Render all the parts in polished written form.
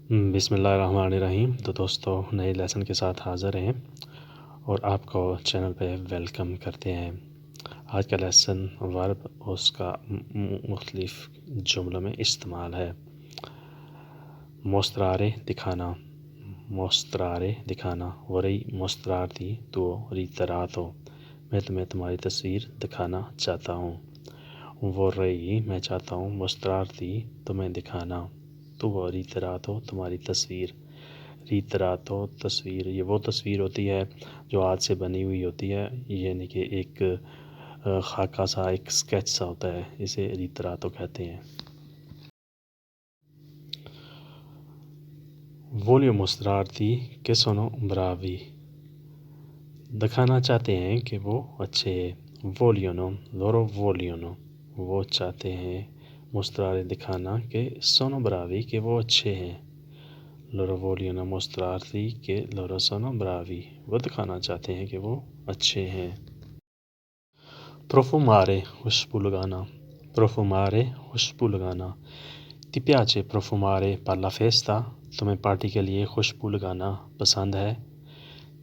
بسم اللہ الرحمن الرحیم۔ تو دوستو نئے لیسن کے ساتھ حاضر ہیں اور آپ کو چینل پہ ویلکم کرتے ہیں۔ آج کا لیسن ورب اور اس کا مختلف جملوں میں استعمال ہے۔ موسترارے دکھانا، موسترارے دکھانا، ورئی موسترارتی تو ریتراتو، میں تمہیں تمہاری تصویر دکھانا چاہتا ہوں۔ ورئی میں چاہتا ہوں، موسترارتی تمہیں دکھانا، تو وہ ریتراتو تمہاری تصویر۔ ریتراتو تصویر، یہ وہ تصویر ہوتی ہے جو ہاتھ سے بنی ہوئی ہوتی ہے، یعنی کہ ایک خاکہ سا، ایک اسکیچ سا ہوتا ہے، اسے ریتراتو کہتے ہیں۔ وولیو موسترارتی کہ سونو براوی، دکھانا چاہتے ہیں کہ وہ اچھے ہیں۔ وولیونو لورو وولیونو، وہ چاہتے ہیں، موسترارے دکھانا کہ سونو براوی کہ وہ اچھے ہیں۔ لورو وولیونو موسترارتی کہ لورو سونو براوی، وہ دکھانا چاہتے ہیں کہ وہ اچھے ہیں۔ پروفومارے خوشبو لگانا، پروفومارے خوشبو لگانا۔ تی پیاچے پروفومارے پر لا فیستا، تمہیں پارٹی کے لیے خوشبو لگانا پسند ہے۔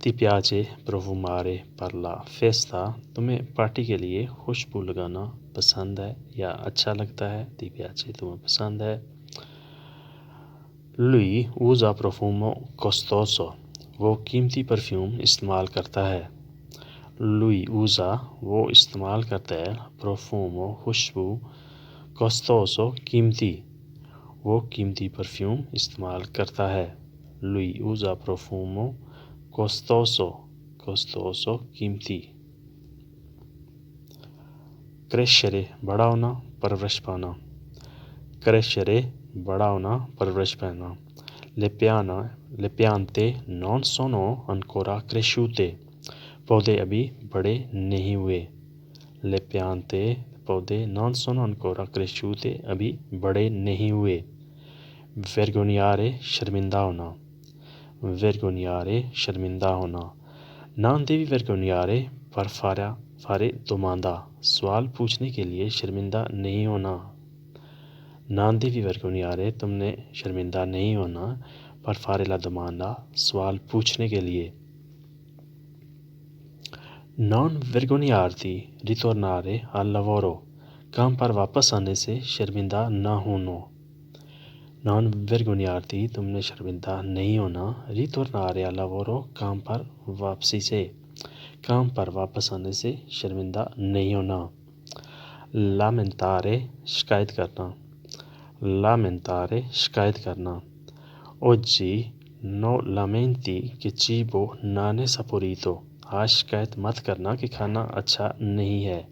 تی پیاچے پروفومارے پر لا فیستا، تمہیں پارٹی کے لیے خوشبو لگانا پسند ہے یا اچھا لگتا ہے۔ تی پیاچے تمہیں پسند ہے۔ لوئی اوزا پروفومو کوستوسو، وہ قیمتی پرفیوم استعمال کرتا ہے۔ لوئی اوزا وہ استعمال کرتا ہے، پروفومو خوشبو، کوستوسو قیمتی، وہ قیمتی پرفیوم استعمال کرتا ہے۔ لوئی اوزا پروفومو کوستوسو، کوستوسو قیمتی۔ کریشرے بڑا ہونا، پرورش پانا، کریشرے بڑا ہونا، پرورش پانا۔ لپیانا لپیانتے نون سونو انکورا کریشوتے، پودے ابھی بڑے نہیں ہوئے۔ لپیانتے پودے نون سونو انکورا کریشوتے، ابھی بڑے نہیں ہوئے۔ ورگونیارے شرمندہ ہونا، ورگونیارے شرمندہ ہونا۔ نان دیوی ورگونیارے پر فارے دوماندہ، سوال پوچھنے کے لیے شرمندہ نہیں ہونا۔ نان دیوی ورگونیارے، تم نے شرمندہ نہیں ہونا، پر فارے لا دوماندہ، سوال پوچھنے کے لیے۔ نان ورگونیارتی ریتورنارے al lavoro، کام پر واپس آنے سے شرمندہ نہ ہونا۔ نان ورگونیارتی، تم نے شرمندہ نہیں ہونا، ریتورنارے al lavoro، کام پر واپسی سے، کام پر واپس آنے سے شرمندہ نہیں ہونا۔ لامنتارے شکایت کرنا، لامنتارے شکایت کرنا۔ اوجی نو لامنتی کہ چیبو نانے سپوریتو، آج شکایت مت کرنا کہ کھانا اچھا نہیں ہے۔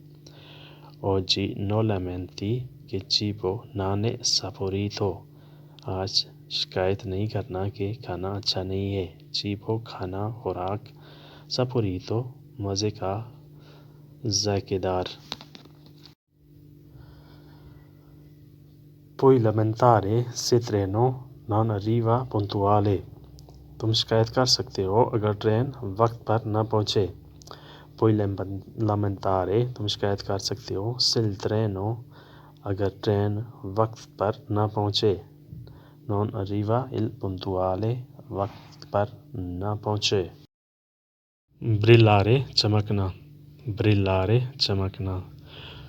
اوجی نو لامنتی کہ چیبو نانے سپوریتو، آج شکایت نہیں کرنا کہ کھانا اچھا نہیں ہے۔ چیبو کھانا، خوراک، سپوریتو مزے کا، ذائقے دار۔ پوئی لامنتارے سے ٹرینو نان اریوا پونتوالے، تم شکایت کر سکتے ہو اگر ٹرین وقت پر نہ پہنچے۔ پوئی لامنتارے، تم شکایت کر سکتے ہو، سل ٹرینو، اگر ٹرین وقت پر نہ پہنچے۔ نان اریوا il puntuale، وقت پر نہ پہنچے۔ برلارے چمکنا، برلارے چمکنا۔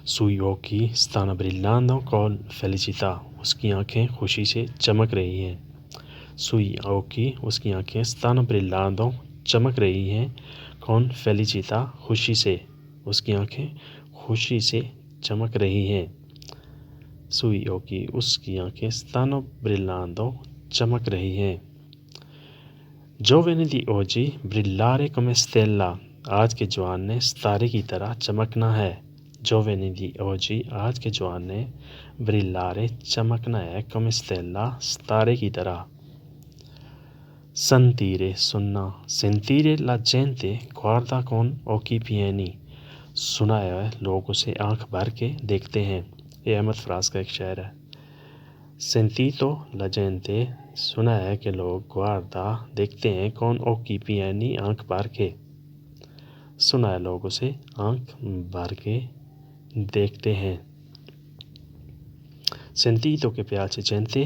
سوئی اوکی ستانا برلانڈو con felicità، اس کی آنکھیں خوشی سے چمک رہی ہیں۔ سوئی اوکی، اس کی آنکھیں، ستانا برلانڈو چمک رہی ہیں، con felicità خوشی سے، اس کی آنکھیں خوشی سے چمک رہی ہیں۔ سوئی اوکی، اس کی آنکھیں، ستانو برلانڈو چمک رہی ہیں۔ جوونے دی اوجی برلارے come stella، آج کے جوان نے ستارے کی طرح چمکنا ہے۔ جوونے دی اوجی، آج کے جوان نے، برلارے چمکنا ہے، come stella ستارے کی طرح۔ سنتیرے سننا، سنتیرے لا جینتے guarda con occhi pieni، سنا ہے لوگ اسے آنکھ بھر کے دیکھتے ہیں۔ یہ احمد فراز کا ایک شعر ہے۔ سینتیتو لا جینتے، سنا ہے کہ لوگ guarda دیکھتے ہیں، con occhi pieni آنکھ بھر کے، سنا ہے لوگ اسے آنکھ بھر کے دیکھتے ہیں۔ سینتیتو کے پیاچے جینتے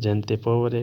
gente povere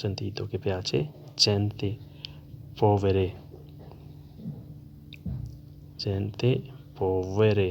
sentito che piace gente povere gente povere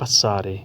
passare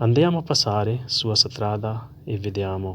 andiamo a passare sua strada e vediamo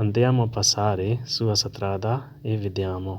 andiamo a passare sua strada e vediamo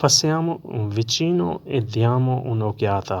passiamo vicino e diamo un'occhiata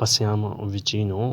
passiamo vicino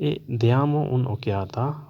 e diamo un'occhiata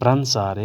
pranzare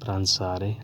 pranzare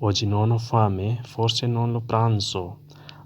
oggi non ho fame forse non lo pranzo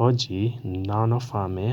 oggi non ho fame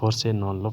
forse non lo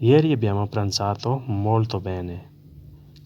ieri abbiamo pranzato molto bene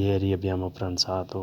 ieri abbiamo pranzato